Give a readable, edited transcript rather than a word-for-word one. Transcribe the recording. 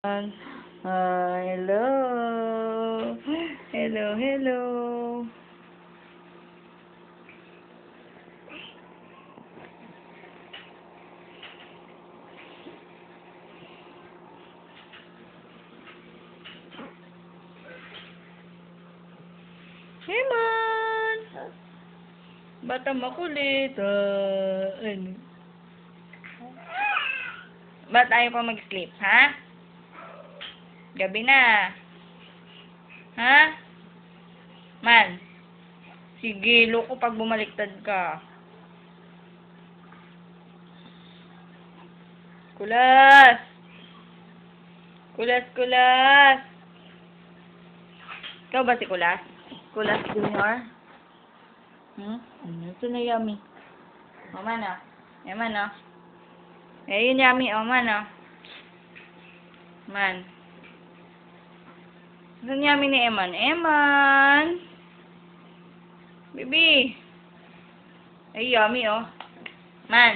Hello. Hello, hello. Hey, man. Bata makulit. Ano? Ba't ayaw pa mag-sleep, ha? Gabi na. Ha? Man. Sige, loko pag bumaliktad ka. Kulas. Kulas, kulas. Ikaw ba si Kulas? Kulas Junior? Ito na Yummy. O, man, o. Man, o. Yun Yummy, o, man, o. Man. Saan Yummy ni Eman? Eman! Baby! Ay, Yummy, oh. Man.